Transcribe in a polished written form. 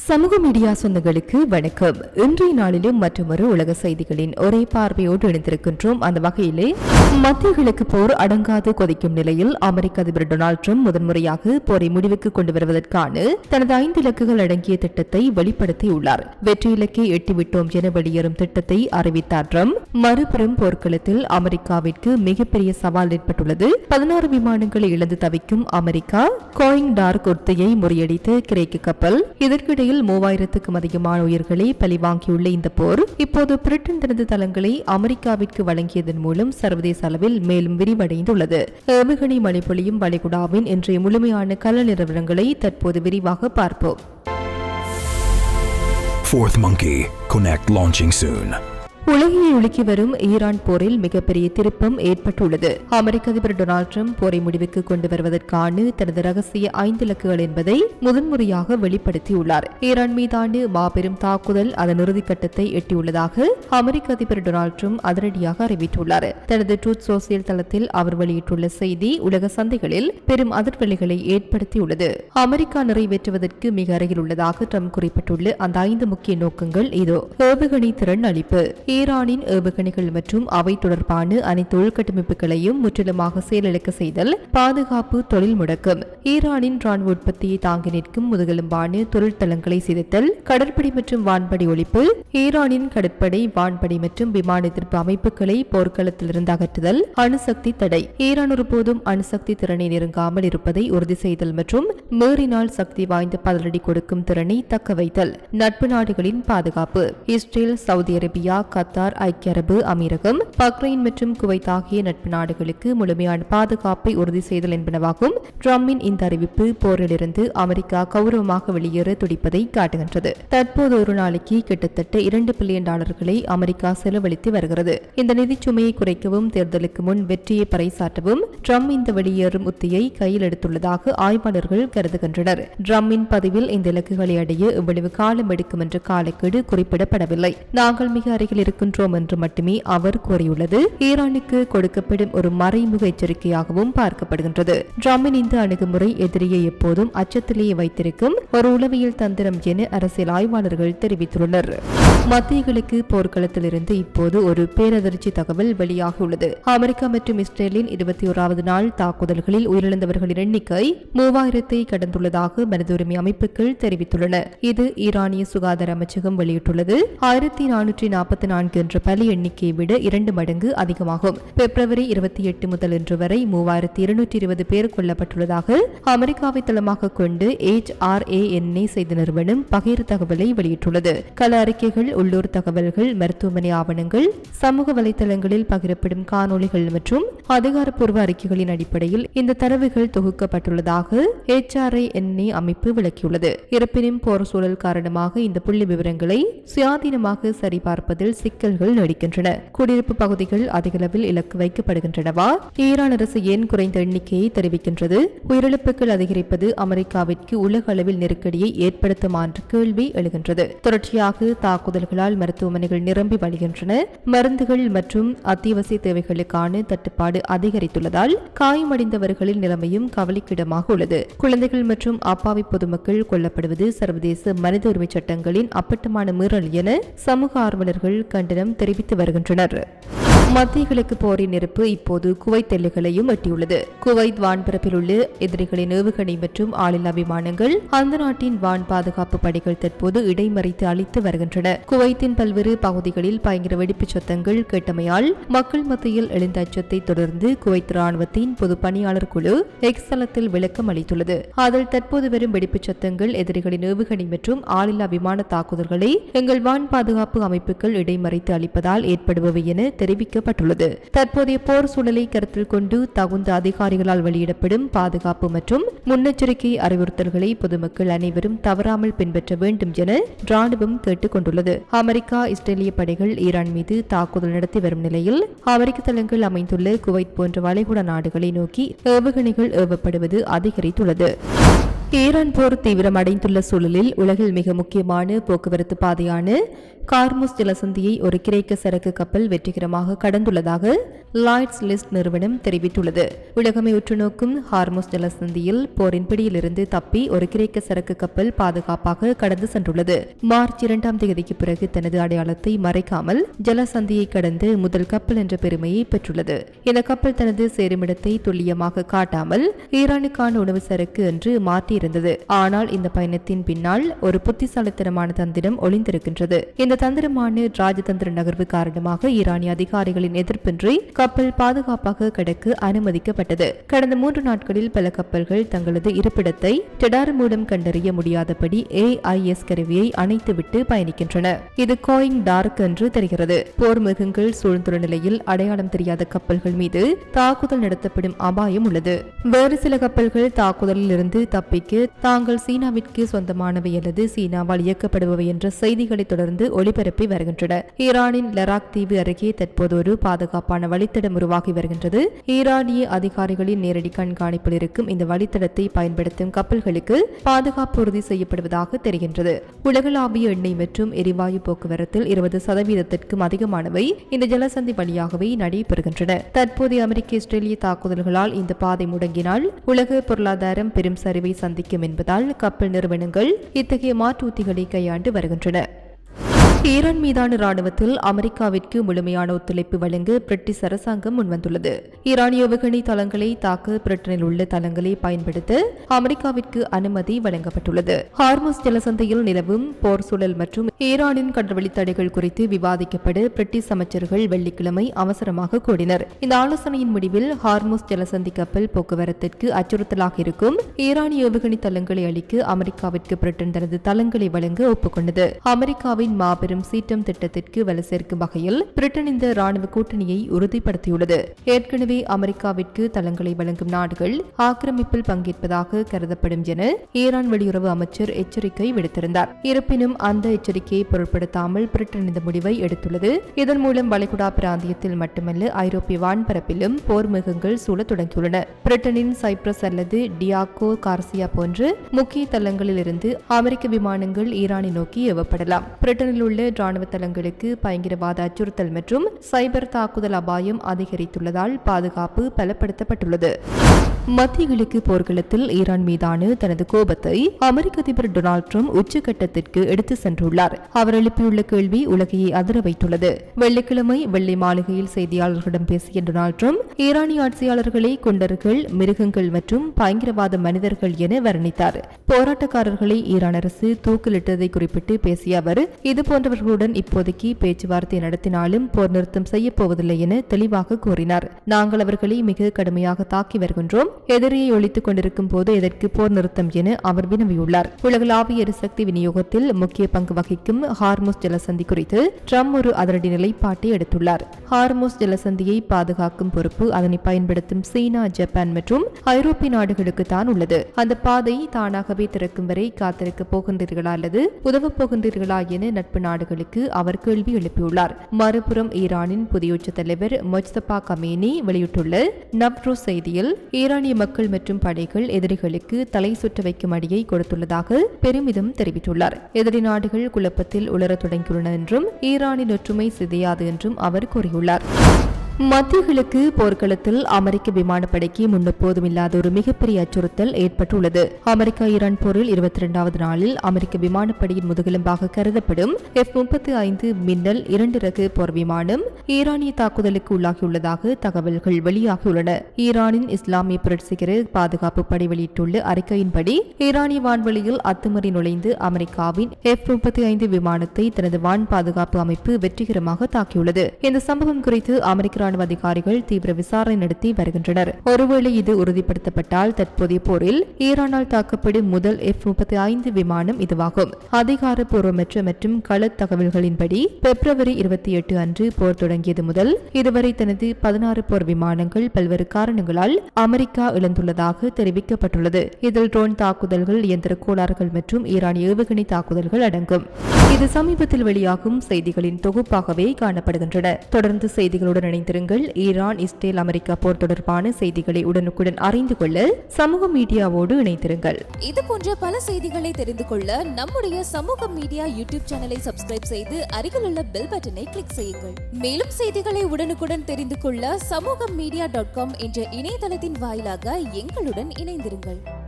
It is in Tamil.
சமூக மீடியா சொந்தங்களுக்கு வணக்கம். இன்றைய நாளிலும் மற்றொரு உலக செய்திகளின் ஒரே பார்வையோடு இணைந்திருக்கின்றோம். அந்த வகையிலே மத்திய கிழக்கு போர் அடங்காது கொதிக்கும் நிலையில் அமெரிக்க அதிபர் டொனால்ட் ட்ரம்ப் முதன்முறையாக போரை முடிவுக்கு கொண்டு வருவதற்கான தனது 5 இலக்குகள் அடங்கிய திட்டத்தை வெளிப்படுத்தியுள்ளார். வெற்றி இலக்கை எட்டிவிட்டோம் என வெளியேறும் திட்டத்தை அறிவித்தார் ட்ரம்ப். மறுபுறம் போர்க்களத்தில் அமெரிக்காவிற்கு மிகப்பெரிய சவால் ஏற்பட்டுள்ளது. 16 விமானங்களை இழந்து தவிக்கும் அமெரிக்கா கோயிங் டார்க் ஒத்தையை முறியடித்த கிரேக்க கப்பல். இதற்கிடையில் 3000க்கும் அதிகமான உயிர்களை பலிவாங்கியுள்ள இந்த போர் இப்போது பிரிட்டன் தனது தளங்களை அமெரிக்காவிற்கு வழங்கியதன் மூலம் சர்வதேச அளவில் மேலும் விரிவடைந்துள்ளது. ஏவுகணை மழை பொழியும் வளைகுடாவின் இன்றைய முழுமையான கள நிலவரங்களை தற்போது விரிவாக பார்ப்போம். Fourth Monkey Connect launching soon. உலகில் ஒழுக்கி வரும் ஈரான் போரில் மிகப்பெரிய திருப்பம் ஏற்பட்டுள்ளது. அமெரிக்க அதிபர் டொனால்ட் ட்ரம்ப் போரை முடிவுக்கு கொண்டு வருவதற்கான தனது ரகசிய 5 இலக்குகள் என்பதை முதன்முறையாக வெளிப்படுத்தியுள்ளார். ஈரான் மீதான மாபெரும் தாக்குதல் அதன் இறுதிக்கட்டத்தை எட்டியுள்ளதாக அமெரிக்க அதிபர் டொனால்ட் ட்ரம்ப் அதிரடியாக அறிவித்துள்ளார். தனது ட்ரூத் சோசியல் தளத்தில் அவர் வெளியிட்டுள்ள செய்தி உலக சந்தைகளில் பெரும் அதிர்வலைகளை ஏற்படுத்தியுள்ளது. அமெரிக்கா நிறைவேற்றுவதற்கு மிக அருகில் உள்ளதாக ட்ரம்ப் குறிப்பிட்டுள்ள அந்த 5 முக்கிய நோக்கங்கள் இதோ: ஏவுகணை திறன் அளிப்பு. ஈரானின் ஏவுகணைகள் மற்றும் அவை தொடர்பான அனைத்து உள்கட்டமைப்புகளையும் முற்றிலுமாக செயலிழக்க செய்தல். பாதுகாப்பு தொழில் முடக்கம். ஈரானின் ராணுவ உற்பத்தியை தாங்கி நிற்கும் முதுகெலும்பான தொழிற்தளங்களை சிதைத்தல். கடற்படை மற்றும் வான்படை ஒழிப்பு. ஈரானின் கடற்படை, வான்படை மற்றும் விமான எதிர்ப்பு அமைப்புகளை போர்க்களத்திலிருந்து அகற்றுதல். அணுசக்தி தடை. ஈரான் ஒருபோதும் அணுசக்தி திறனை நெருங்காமல் இருப்பதை உறுதி செய்தல் மற்றும் மீறினால் சக்தி வாய்ந்த பதிலடி கொடுக்கும் திறனை தக்க வைத்தல். நட்பு நாடுகளின் பாதுகாப்பு. இஸ்ரேல், சவுதி அரேபியா, கத்தார், ஐக்கிய அரபு அமீரகம், பக்ரைன் மற்றும் குவைத் ஆகிய நட்பு நாடுகளுக்கு முழுமையான பாதுகாப்பை உறுதி செய்தல் என்பனவாகும். ட்ரம்பின் இந்த அறிவிப்பு போரிலிருந்து அமெரிக்கா கௌரவமாக வெளியேற துடிப்பதை காட்டுகின்றது. தற்போது ஒரு நாளைக்கு கிட்டத்தட்ட $2 பில்லியன் அமெரிக்கா செலவழித்து வருகிறது. இந்த நிதிச் சுமையை குறைக்கவும் தேர்தலுக்கு முன் வெற்றியை பறைசாற்றவும் ட்ரம்ப் இந்த வெளியேறும் உத்தியை கையில் எடுத்துள்ளதாக ஆய்வாளர்கள் கருதுகின்றனர். ட்ரம்பின் பதிவில் இந்த இலக்குகளை அடைய இவ்வளவு காலம் எடுக்கும் என்ற காலக்கெடு குறிப்பிடப்படவில்லை. நாங்கள் மிக அருகில் இருக்கின்றோம் என்று மட்டுமே அவர் கூறியுள்ளது ஈரானுக்கு கொடுக்கப்படும் ஒரு மறைமுக எச்சரிக்கையாகவும் பார்க்கப்படுகின்றது. ட்ரம்பின் இந்த அணுகுமுறை எதிரியை எப்போதும் அச்சத்திலேயே வைத்திருக்கும் ஒரு உளவியல் தந்திரம் என அரசியல் ஆய்வாளர்கள் தெரிவித்துள்ளனர். மத்திய கிழக்கு போர்க்களத்திலிருந்து இப்போது ஒரு பேரதிர்ச்சி தகவல் வெளியாகியுள்ளது. அமெரிக்கா மற்றும் இஸ்ரேலின் 21வது நாள் தாக்குதல்களில் உயிரிழந்தவர்களின் எண்ணிக்கை 3000-ஐ கடந்துள்ளதாக மனித உரிமை அமைப்புகள் தெரிவித்துள்ளன. இது ஈரானிய சுகாதார அமைச்சகம் வெளியிட்டுள்ளது. 1444 என்ற பலி எண்ணிக்கையை விட 2 மடங்கு அதிகமாகும். பிப்ரவரி 28 முதல் இன்று வரை 3220 பேர் கொல்லப்பட்டுள்ளதாக அமெரிக்காவை தளமாக கொண்டு HRANA செய்தி நிறுவனம் பகிர் தகவலை வெளியிட்டுள்ளது. கள அறிக்கைகள், உள்ளூர் தகவல்கள், மருத்துவமனை ஆவணங்கள், சமூக வலைதளங்களில் பகிரப்படும் காணொளிகள் மற்றும் அதிகாரப்பூர்வ அறிக்கைகளின் அடிப்படையில் இந்த தரவுகள் தொகுக்கப்பட்டுள்ளதாக HRANA அமைப்பு விளக்கியுள்ளது. இருப்பினும் போர் சூழல் காரணமாக இந்த புள்ளி விவரங்களை சுயாதீனமாக சரிபார்ப்பதில் சிக்கல்கள் நீடிக்கின்றன. குடியிருப்பு பகுதிகள் அதிகளவில் இலக்கு வைக்கப்படுகின்றனவா? ஈரான் அரசு ஏன் குறைந்த எண்ணிக்கையை தெரிவிக்கின்றது? உயிரிழப்புகள் அதிகரிப்பது அமெரிக்காவிற்கு உலக அளவில் நெருக்கடியை ஏற்படுத்துமா என்ற கேள்வி எழுகின்றது. தொடர்ச்சியாக தாக்குதல்களால் மருத்துவமனைகள் நிரம்பி வழிகின்றன. மருந்துகள் மற்றும் அத்தியாவசிய தேவைகளுக்கான தட்டுப்பாடு அதிகரித்துள்ளதால் காயமடைந்தவர்களின் நிலைமையும் கவலைக்கிடமாக உள்ளது. குழந்தைகள் மற்றும் அப்பாவி பொதுமக்கள் கொல்லப்படுவது சர்வதேச மனித உரிமை சட்டங்களின் அப்பட்டமான மீறல் என சமூக ஆர்வலர்கள் கண்டனம் தெரிவித்து வருகின்றனர். மத்திய கிழக்கு போரின் நெருப்பு இப்போது குவைத் எல்லைகளையும் எட்டியுள்ளது. குவைத் வான்பரப்பில் உள்ள எதிரிகளின் ஏவுகணை மற்றும் ஆளில்லா விமானங்கள் அந்த நாட்டின் வான் பாதுகாப்பு படைகள் தற்போது இடைமறித்து அளித்து வருகின்றன. குவைத்தின் பல்வேறு பகுதிகளில் பயங்கர வெடிப்புச் சத்தங்கள் கேட்டமையால் மக்கள் மத்தியில் எழுந்த அச்சத்தை தொடர்ந்து குவைத் ராணுவத்தின் பொது பணியாளர் குழு எக்ஸ் தளத்தில் விளக்கம் அளித்துள்ளது. அதில் தற்போது வரும் வெடிப்புச் சத்தங்கள் எதிரிகளின் ஏவுகணை மற்றும் ஆளில்லா விமான தாக்குதல்களை எங்கள் வான் பாதுகாப்பு அமைப்புகள் இடைமறித்து அளிப்பதால் ஏற்படுபவை என தெரிவிக்க தற்போதைய போர் சூழலை கருத்தில் கொண்டு தகுந்த அதிகாரிகளால் வெளியிடப்படும் பாதுகாப்பு மற்றும் முன்னெச்சரிக்கை அறிவுறுத்தல்களை பொதுமக்கள் அனைவரும் தவறாமல் பின்பற்ற வேண்டும் என ராணுவம் கேட்டுக் கொண்டுள்ளது. அமெரிக்கா, இஸ்ரேலிய படைகள் ஈரான் மீது தாக்குதல் நடத்தி வரும் நிலையில் அமெரிக்க தளங்கள் அமைந்துள்ள குவைத் போன்ற வளைகுடா நாடுகளை நோக்கி ஏவுகணைகள் ஏவப்படுவது அதிகரித்துள்ளது. ஈரான் போர் தீவிரமடைந்துள்ள சூழலில் உலகில் மிக முக்கியமான போக்குவரத்து பாதையான கார்முஸ் ஜலசந்தியை ஒரு கிரேக்க சரக்கு கப்பல் வெற்றிகரமாக கடந்துள்ளதாக லாய்ட்ஸ் லிஸ்ட் நிறுவனம் தெரிவித்துள்ளது. உலகமே உற்றுநோக்கும் ஹார்முஸ் ஜலசந்தியில் போரின் பிடியிலிருந்து தப்பி ஒரு கிரேக்க சரக்கு கப்பல் பாதுகாப்பாக கடந்து சென்றுள்ளது. மார்ச் 2ஆம் தேதிக்கு பிறகு தனது அடையாளத்தை மறைக்காமல் ஜலசந்தியை கடந்து முதல் கப்பல் என்ற பெருமையை பெற்றுள்ளது. இந்த கப்பல் தனது சேருமிடத்தை துல்லியமாக காட்டாமல் ஈரானுக்கான உணவு சரக்கு என்று மாற்றியிருந்தது. ஆனால் இந்த பயணத்தின் பின்னால் ஒரு புத்திசாலித்தனமான தந்திரம் ஒளிந்திருக்கின்றது. இந்த தந்திரமான ராஜதந்திர நகர்வு காரணமாக ஈரானிய அதிகாரிகளின் எதிர்ப்பின்றி கப்பல் பாதுகாப்பாக கடக்க அனுமதிக்கப்பட்டது. கடந்த 3 நாட்களில் பல கப்பல்கள் தங்களது இருப்பிடத்தை டெடார் மூலம் கண்டறிய முடியாதபடி AIS கருவியை அணைத்துவிட்டு பயணிக்கின்றன. இது கோயிங் டார்க் என்று தெரிகிறது. போர் மிருகங்கள் சூழ்ந்துள்ள நிலையில் அடையாளம் தெரியாத கப்பல்கள் மீது தாக்குதல் நடத்தப்படும் அபாயம் உள்ளது. வேறு சில கப்பல்கள் தாக்குதலில் இருந்து தப்பிக்க தாங்கள் சீனாவிற்கு சொந்தமானவை அல்லது சீனாவால் இயக்கப்படுபவை என்ற செய்திகளை தொடர்ந்து ஒளிபரப்பி வருகின்றன. ஈரானின் லராக் தீவு அருகே தற்போது ஒரு பாதுகாப்பான வழித்தடம் உருவாகி வருகின்றது. ஈரானிய அதிகாரிகளின் நேரடி கண்காணிப்பில் இருக்கும் இந்த வழித்தடத்தை பயன்படுத்தும் கப்பல்களுக்கு பாதுகாப்பு உறுதி செய்யப்படுவதாக தெரிகின்றது. உலகளாவிய எண்ணெய் மற்றும் எரிவாயு போக்குவரத்தில் 20% அதிகமானவை இந்த ஜலசந்தி வழியாகவே நடைபெறுகின்றன. தற்போதைய அமெரிக்க இஸ்ரேலிய தாக்குதல்களால் இந்த பாதை முடங்கினால் உலக பொருளாதாரம் பெரும் சரிவை சந்திக்கும் என்பதால் கப்பல் நிறுவனங்கள் இத்தகைய மாற்று உத்திகளை கையாண்டு வருகின்றன. ஈரான் மீதான ராணுவத்தில் அமெரிக்காவிற்கு முழுமையான ஒத்துழைப்பு வழங்க பிரிட்டிஷ் அரசாங்கம் முன்வந்துள்ளது. ஈரானிய ஏவுகணை தளங்களை தாக்க பிரிட்டனில் உள்ள தளங்களை பயன்படுத்த அமெரிக்காவிற்கு அனுமதி வழங்கப்பட்டுள்ளது. ஹார்முஸ் ஜலசந்தையில் நிலவும் போர் சூழல் மற்றும் ஈரானின் கடல்வழி தடைகள் குறித்து விவாதிக்கப்பட பிரிட்டிஷ் அமைச்சர்கள் வெள்ளிக்கிழமை அவசரமாக கூடினர். இந்த ஆலோசனையின் முடிவில் ஹார்முஸ் ஜலசந்தி கப்பல் போக்குவரத்திற்கு அச்சுறுத்தலாக இருக்கும் ஈரானிய ஏவுகணை தளங்களை அளிக்க அமெரிக்காவிற்கு பிரிட்டன் தனது தளங்களை வழங்க ஒப்புக்கொண்டது. அமெரிக்காவின் மாபெரும் சீட்டம் திட்டத்திற்கு வலு சேர்க்கும் வகையில் பிரிட்டன் இந்த ராணுவ கூட்டணியை உறுதிப்படுத்தியுள்ளது. ஏற்கனவே அமெரிக்காவிற்கு தளங்களை வழங்கும் நாடுகள் ஆக்கிரமிப்பில் பங்கேற்பதாக கருதப்படும் என ஈரான் வெளியுறவு அமைச்சர் எச்சரிக்கை விடுத்திருந்தார். இருப்பினும் அந்த எச்சரிக்கையை பொருட்படுத்தாமல் பிரிட்டன் இந்த முடிவை எடுத்துள்ளது. இதன் மூலம் வளைகுடா பிராந்தியத்தில் மட்டுமல்ல ஐரோப்பிய வான்பரப்பிலும் போர் மிருகங்கள் சூழ தொடங்கியுள்ளன. பிரிட்டனின் சைப்ரஸ் அல்லது டியாகோ கார்சியா போன்ற முக்கிய தளங்களில் இருந்து அமெரிக்க விமானங்கள் ஈரானை நோக்கி ஏவப்படலாம். பிரிட்டனில் உள்ள ராணுவ தளங்களுக்கு பயங்கரவாத அச்சுறுத்தல் மற்றும் சைபர் தாக்குதல் அபாயம் அதிகரித்துள்ளதால் பாதுகாப்பு பலப்படுத்தப்பட்டுள்ளது. மத்திய கிழக்கு போர்க்களத்தில் ஈரான் மீதான தனது கோபத்தை அமெரிக்க அதிபர் டொனால்ட் ட்ரம்ப் உச்சகட்டத்திற்கு எடுத்து சென்றுள்ளார். அவர் எழுப்பியுள்ள கேள்வி உலகையை அதிர வைத்துள்ளது. வெள்ளிக்கிழமை வெள்ளை மாளிகையில் செய்தியாளர்களிடம் பேசிய டொனால்ட் ட்ரம்ப் ஈரானிய ஆட்சியாளர்களை கொண்டர்கள், மிருகங்கள் மற்றும் பயங்கரவாத மனிதர்கள் என வர்ணித்தார். போராட்டக்காரர்களை ஈரான் அரசு தூக்கிலிட்டதை குறிப்பிட்டு பேசிய அவர் இதுபோன்றவர்களுடன் இப்போதைக்கு பேச்சுவார்த்தை நடத்தினாலும் போர் நிறுத்தம் செய்யப்போவதில்லை என தெளிவாக கூறினார். நாங்கள் அவர்களை மிக கடுமையாக தாக்கி வருகின்றோம். எதிரியை ஒழித்துக் கொண்டிருக்கும் போது எதற்கு போர் நிறுத்தம் என அவர் வினவியுள்ளார். உலகளாவிய எரிசக்தி விநியோகத்தில் முக்கிய பங்கு வகிக்கும் ஹார்முஸ் ஜலசந்தி குறித்து ட்ரம்ப் ஒரு அதிரடி நிலைப்பாட்டை எடுத்துள்ளார். ஹார்முஸ் ஜலசந்தியை பாதுகாக்கும் பொறுப்பு அதனை பயன்படுத்தும் சீனா, ஜப்பான் மற்றும் ஐரோப்பிய நாடுகளுக்கு தான் உள்ளது. அந்த பாதை தானாகவே திறக்கும் வரை காத்திருக்க போகின்றீர்களா அல்லது உதவப் போகின்றீர்களா என நட்பு நாடுகளுக்கு அவர் கேள்வி எழுப்பியுள்ளார். மறுபுறம் ஈரானின் புதிய உச்ச தலைவர் மொஜ்தபா கமேனி வெளியிட்டுள்ள நவ்ரோஸ் செய்தியில் ஈரானிய மக்கள் மற்றும் படைகள் எதிரிகளுக்கு தலை சுற்ற வைக்கும் அடியை கொடுத்துள்ளதாக பெருமிதம் தெரிவித்துள்ளார். எதிரி நாடுகள் குழப்பத்தில் உலரத் தொடங்கியுள்ளன என்றும் ஈரானின் ஒற்றுமை சிதையாது என்றும் அவர் கூறியுள்ளார். மத்திய கிழக்கு போர்க்களத்தில் அமெரிக்க விமானப்படைக்கு முன்னெப்போதும் இல்லாத ஒரு மிகப்பெரிய அச்சுறுத்தல் ஏற்பட்டுள்ளது. அமெரிக்கா ஈரான் போரில் 22வது நாளில் அமெரிக்க விமானப்படையின் முதுகெலும்பாக கருதப்படும் F-35 மின்னல் 2 ரக போர் விமானம் ஈரானிய தாக்குதலுக்கு உள்ளாகியுள்ளதாக தகவல்கள் வெளியாகியுள்ளன. ஈரானின் இஸ்லாமிய புரட்சிகர பாதுகாப்பு படை வெளியிட்டுள்ள அறிக்கையின்படி ஈரானிய வான்வெளியில் அத்துமீறி நுழைந்து அமெரிக்காவின் F-35 விமானத்தை தனது வான் பாதுகாப்பு அமைப்பு வெற்றிகரமாக தாக்கியுள்ளது. இந்த சம்பவம் குறித்து அமெரிக்க அதிகாரிகள் தீவிர விசாரணை நடத்தி வருகின்றனர். ஒருவேளை இது உறுதிப்படுத்தப்பட்டால் தற்போதைய போரில் ஈரானால் தாக்கப்படும் முதல் F-35 விமானம் இதுவாகும். அதிகாரப்பூர்வமற்ற மற்றும் கள தகவல்களின்படி பிப்ரவரி 28 அன்று போர் தொடங்கியது முதல் இதுவரை தனது 16 போர் விமானங்கள் பல்வேறு காரணங்களால் அமெரிக்கா இழந்துள்ளதாக தெரிவிக்கப்பட்டுள்ளது. இதில் ட்ரோன் தாக்குதல்கள், இயந்திர கோளாறுகள் மற்றும் ஈரானிய ஏவுகணை தாக்குதல்கள் அடங்கும். இது சமீபத்தில் வெளியாகும் செய்திகளின் தொகுப்பாகவே காணப்படுகின்றன. தொடர்ந்து செய்திகளுடன் இணைந்திருங்கள். இணைந்திருங்கள். ஈரான், இஸ்ரேல், அமெரிக்கா போர் தொடர்பான செய்திகளை உடனுக்குடன் அறிந்து கொள்ள சமூக மீடியாவோடு இணைந்திருங்கள். இது போன்ற பல செய்திகளை தெரிந்து கொள்ள நம்முடைய சமூக மீடியா யூடியூப் சேனலை சப்ஸ்கிரைப் செய்து அருகிலுள்ள பெல் பட்டனை கிளிக் செய்யுங்கள். மேலும் செய்திகளை உடனுக்குடன் தெரிந்து கொள்ள சமூகமீடியா.com என்ற இணையதளத்தின் வாயிலாக எங்களுடன் இணைந்திருங்கள்.